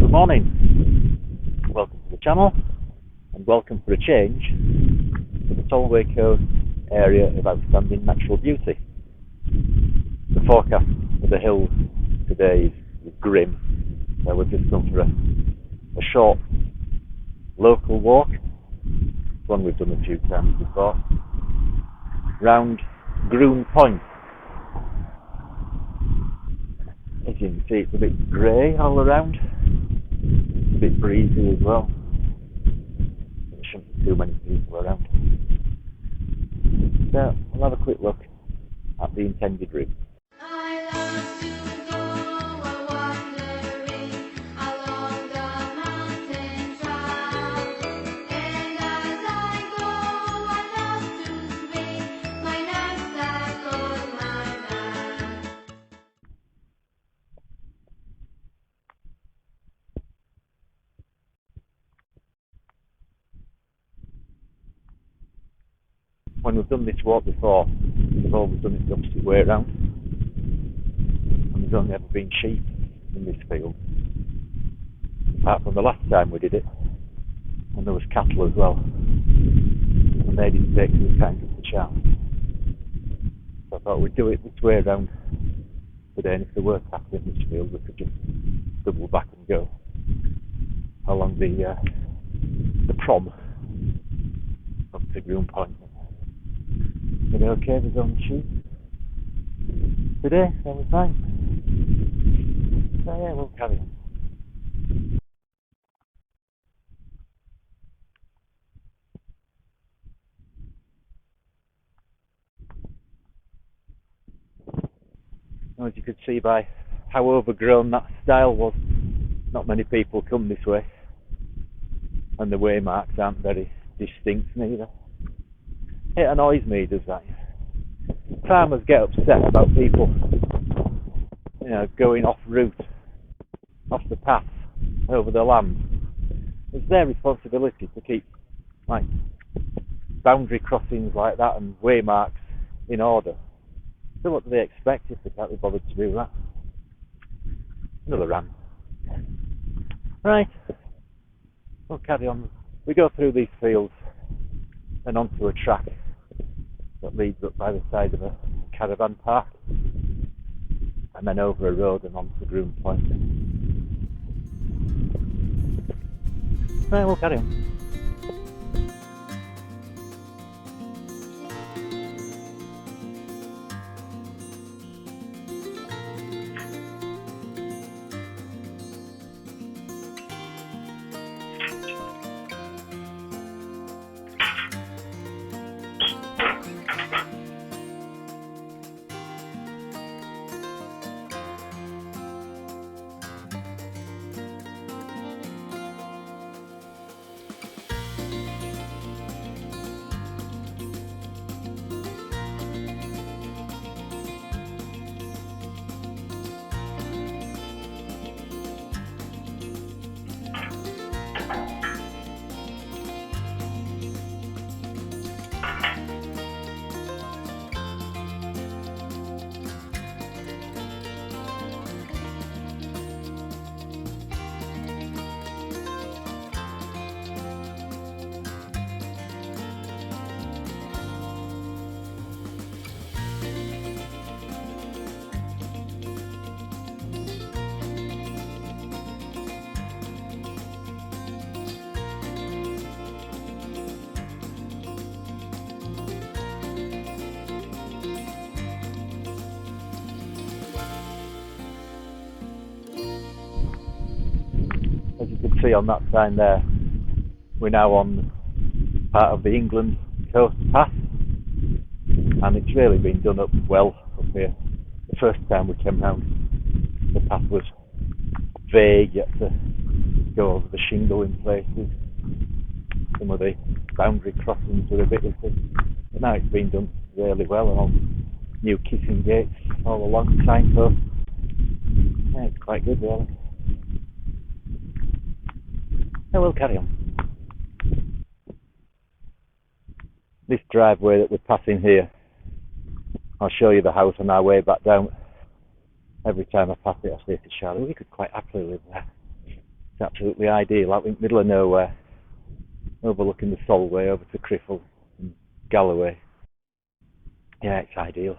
Good morning, welcome to the channel and welcome for a change to the Solway Coast area of outstanding natural beauty. The forecast for the hills today is grim, so we've just come for a short local walk, one we've done a few times before, round Grune Point. As you can see, it's a bit grey all around, a bit breezy as well. There shouldn't be too many people around. So we'll have a quick look at the intended route. When we've done this walk before, we've always done it the opposite way around, and there's only ever been sheep in this field, apart from the last time we did it, and there was cattle as well, and they didn't take to the kind of the chance. So I thought we'd do it this way around today, and if there were cattle in this field, we could just double back and go along the prom up to Grune Point. Is it okay with only sheep? Today, that was fine. So yeah, we'll carry on. As you could see by how overgrown that stile was, not many people come this way, and the waymarks aren't very distinct neither. It annoys me, does that? Farmers get upset about people, going off route, off the path, over the land. It's their responsibility to keep, boundary crossings like that and waymarks in order. So what do they expect if they can't be bothered to do that? Another rant. Right, we'll carry on. We go through these fields and onto a track that leads up by the side of a caravan park, and then over a road and onto Grune Point. Right, we'll carry on. As you can see on that sign there, we're now on part of the England coast path, and it's really been done up well up here. The first time we came round, the path was vague, you had to go over the shingle in places. Some of the boundary crossings were a bit iffy, but now it's been done really well, and all new kissing gates all along the signposts. Yeah, it's quite good really. Now we'll carry on. This driveway that we're passing here, I'll show you the house on our way back down. Every time I pass it, I say to Charlie, we could quite happily live there. It's absolutely ideal, out in the middle of nowhere, overlooking the Solway over to Criffle and Galloway. Yeah, it's ideal.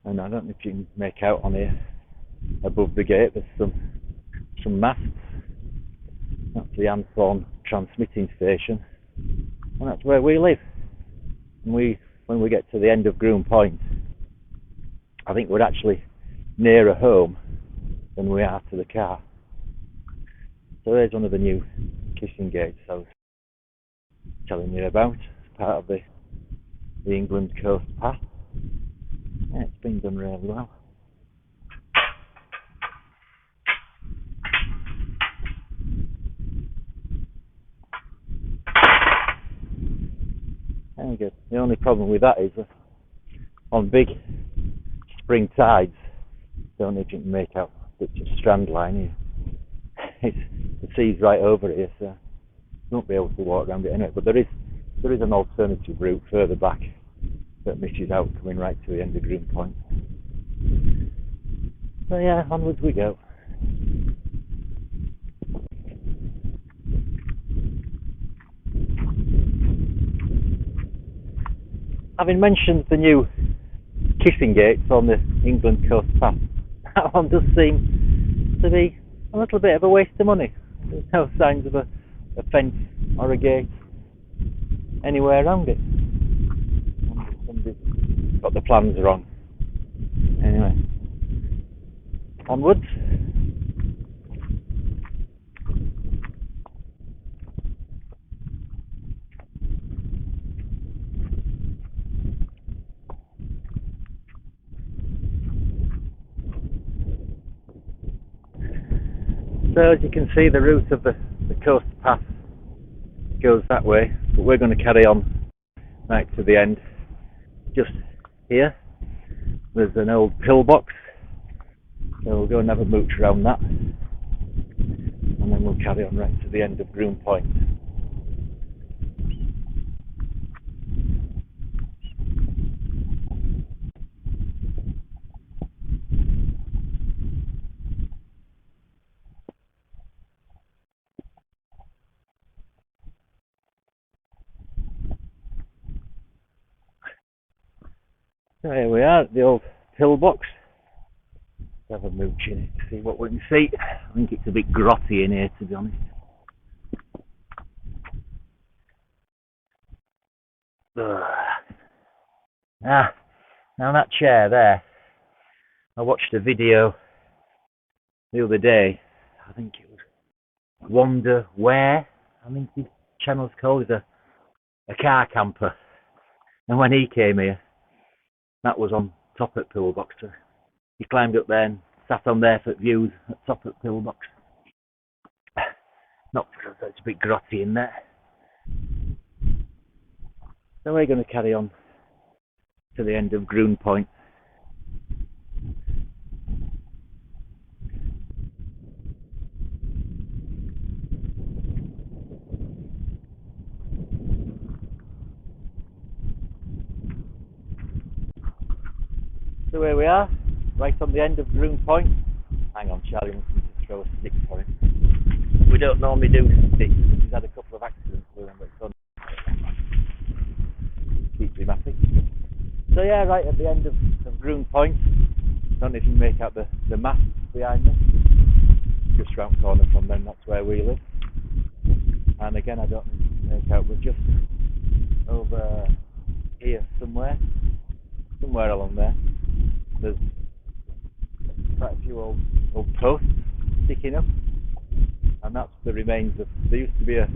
And I don't know if you can make out on here, above the gate, there's some masts. That's the Anthorn transmitting station, and that's where we live. And when we get to the end of Grune Point, I think we're actually nearer home than we are to the car. So there's one of the new kissing gates I was telling you about. It's part of the England Coast Path. Yeah, it's been done really well. There we go. The only problem with that is on big spring tides, don't know if you can make out the strand line here. The sea's right over here, so you won't be able to walk around it anyway. But there is an alternative route further back that misses out, coming right to the end of Grune Point. So yeah, onwards we go. Having mentioned the new kissing gates on the England Coast Path, that one does seem to be a little bit of a waste of money. There's no signs of a fence or a gate anywhere around it. Somebody's got the plans wrong. Anyway, onwards. So as you can see, the route of the coast path goes that way, but we're going to carry on right to the end. Just here, there's an old pillbox, so we'll go and have a mooch around that, and then we'll carry on right to the end of Grune Point. So here we are at the old pillbox. Let's have a mooch in it to see what we can see. I think it's a bit grotty in here, to be honest. Now that chair there, I watched a video the other day. I think it was Wonder Where, I think his channel's called. He's a car camper, and when he came here, that was on top at pillbox. So he climbed up there and sat on there for views at top at pillbox. Not because it's a bit grotty in there. So we're going to carry on to the end of Grune Point. So here we are, right on the end of Grune Point. Hang on, Charlie wants me to throw a stick for him. We don't normally do sticks. He's had a couple of accidents with him, but it's on. Keeps him happy. So yeah, right at the end of Grune Point. Don't know if you can make out the masts behind me. Just round the corner from them, that's where we live. And again, I don't know if you can make out, we're just over here somewhere along there. There's quite a few old posts sticking up, and that's the remains of. There used to be a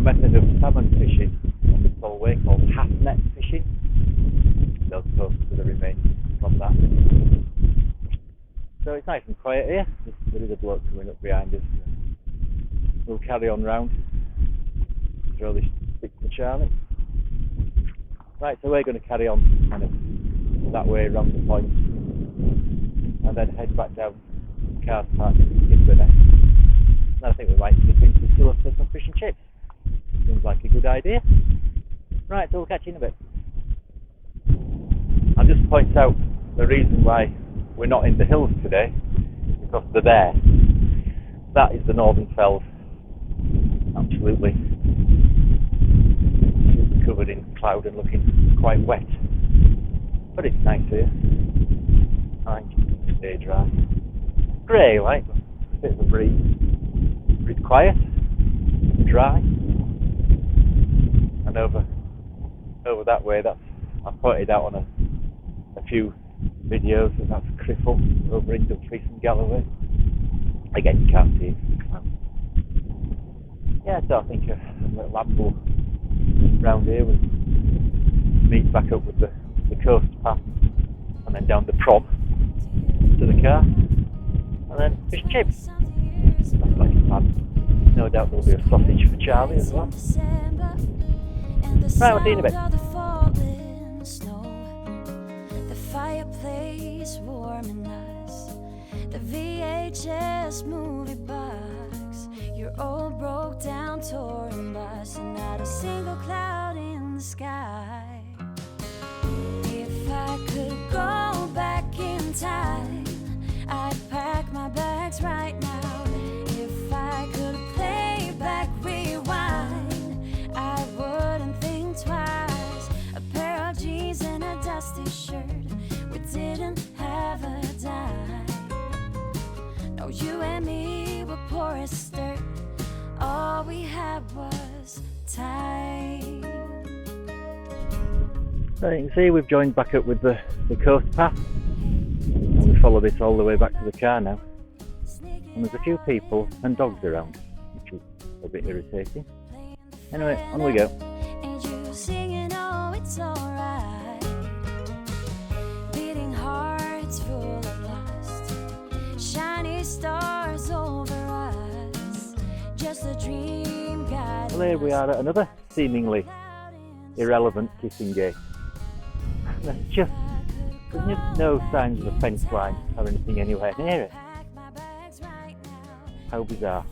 method of salmon fishing on the Solway called half net fishing. Those posts are the remains from that. So it's nice and quiet here. There is a bloke coming up behind us. We'll carry on round. Throw this stick to Charlie. Right, so we're going to carry on kind of that way around the point, and then head back down Cars Park in Inverness. And I think we might nip into Silla for some fish and chips. Seems like a good idea. Right, so we'll catch you in a bit. I'll just point out the reason why we're not in the hills today is because they're there. That is the Northern Fells. Absolutely covered in cloud and looking quite wet. But it's nice here. I think it's stay dry. Grey, like, a bit of a breeze. But it's quiet, dry. And over that way, I pointed out on a few videos that's Criffle over in Dumfries and Galloway. Again, you can't see it. Yeah, so I think a little amble round here will meet back up with the coast path and then down the prom to the car and then fish and chips. That's like a plan. No doubt there'll be a sausage for Charlie as well. Right, we'll see you in a bit. The fireplace warming us, the VHS movie box, your old broke down touring bus, and not a single cloud in the sky. If I could go back in time, I'd pack my bags right now. If I could play back, rewind, I wouldn't think twice. A pair of jeans and a dusty shirt, we didn't have a dime. No, you and me were poor as dirt, all we had was time. So you can see we've joined back up with the coast path and we follow this all the way back to the car now, and there's a few people and dogs around, which is a bit irritating. Anyway, on we go. And you singing, oh, it's alright. Beating hearts full of lust, shiny stars over us, just a dream guiding. Well, here we are at another seemingly irrelevant kissing game. There's just no signs of a fence line or anything anywhere near it. How bizarre.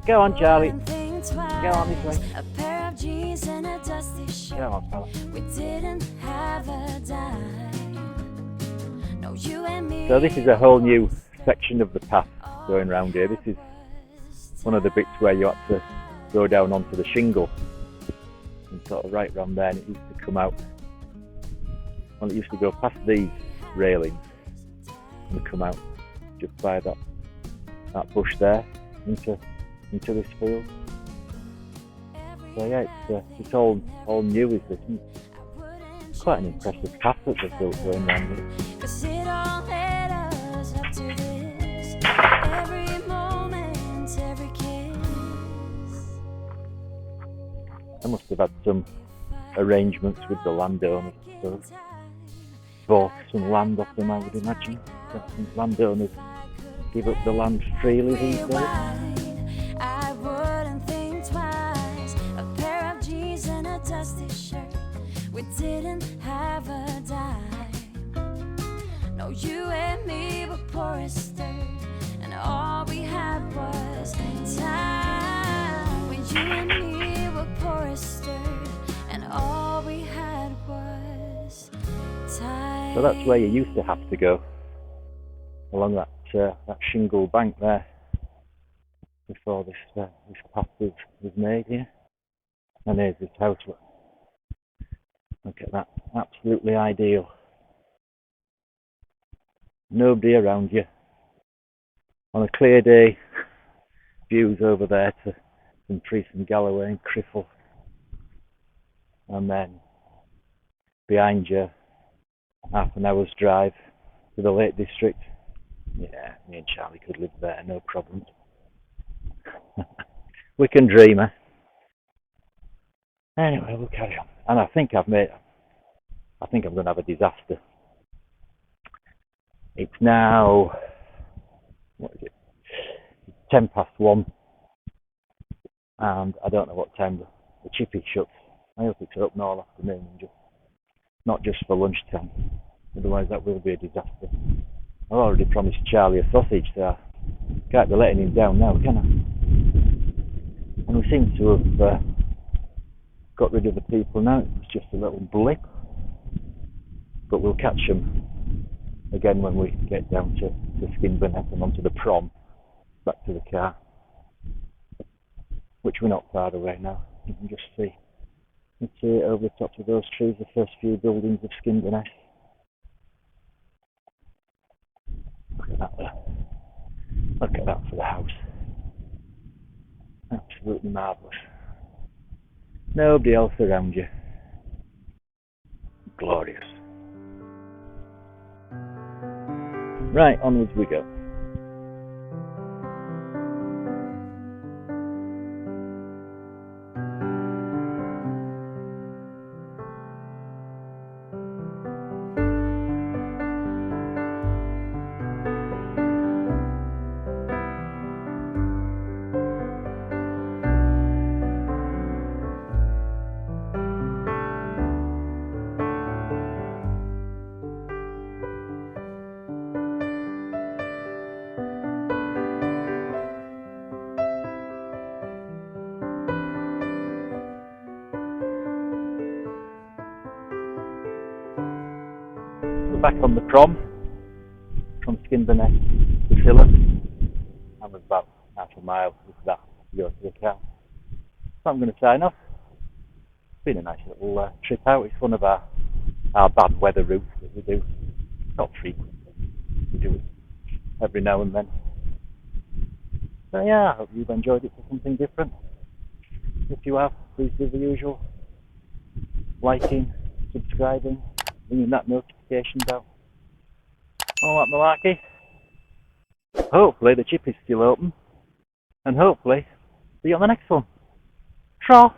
Go on, Charlie. Go on this way. A pair of jeans and a dusty shirt. Go on, fella. We didn't have a dime. No, you and me. So this is a whole new section of the path going round here. This is one of the bits where you had to go down onto the shingle. And sort of right round there, and it used to come out. Well, it used to go past these railings and come out just by that bush there into this field. So yeah, it's all new, is this? It's quite an impressive path that they've built going round here. 'Cause it all led us up to this. Every moment, every kiss. They must have had some arrangements with the landowners, so bought some land off them, I would imagine. Some landowners give up the land freely these days. I wouldn't think twice. A pair of jeans and a dusty shirt. We didn't have a dime. No, you and me were poor as dirt, and all we had was time. When you and me were poor as dirt, and all we had was time. So that's where you used to have to go, along that shingle bank there, before this path was made here. And there's this house. Look at that, absolutely ideal. Nobody around you. On a clear day, views over there to Dumfries and Galloway and Criffle. And then behind you, half an hour's drive to the Lake District. Yeah, me and Charlie could live there, no problem. We can dream, eh? Anyway, we'll carry on. And I think I'm going to have a disaster. It's now, what is it? 1:10, and I don't know what time the chippy shuts. I hope it's open all afternoon, and not just for lunchtime. Otherwise, that will be a disaster. I've already promised Charlie a sausage, so I can't be letting him down now, can I? And we seem to have got rid of the people now. It's just a little blip, but we'll catch them again when we get down to Skinburnett and onto the prom, back to the car, which we're not far away now. You can just see. You can see it over the tops of those trees, the first few buildings of Skinburnett. Look at that there. Look at that for the house. Absolutely marvellous. Nobody else around you. Glorious. Right, onwards we go. We're back on the prom from Skinburnett to Silla, and we're about half a mile with that to go to the car. So I'm going to sign off. It's been a nice little trip out. It's one of our bad weather routes that we do. Not frequently, we do it every now and then. So yeah, I hope you've enjoyed it for something different. If you have, please do the usual. Liking, subscribing, ringing that notification bell. All that malarkey. Hopefully the chip is still open, and hopefully see you on the next one. Tra!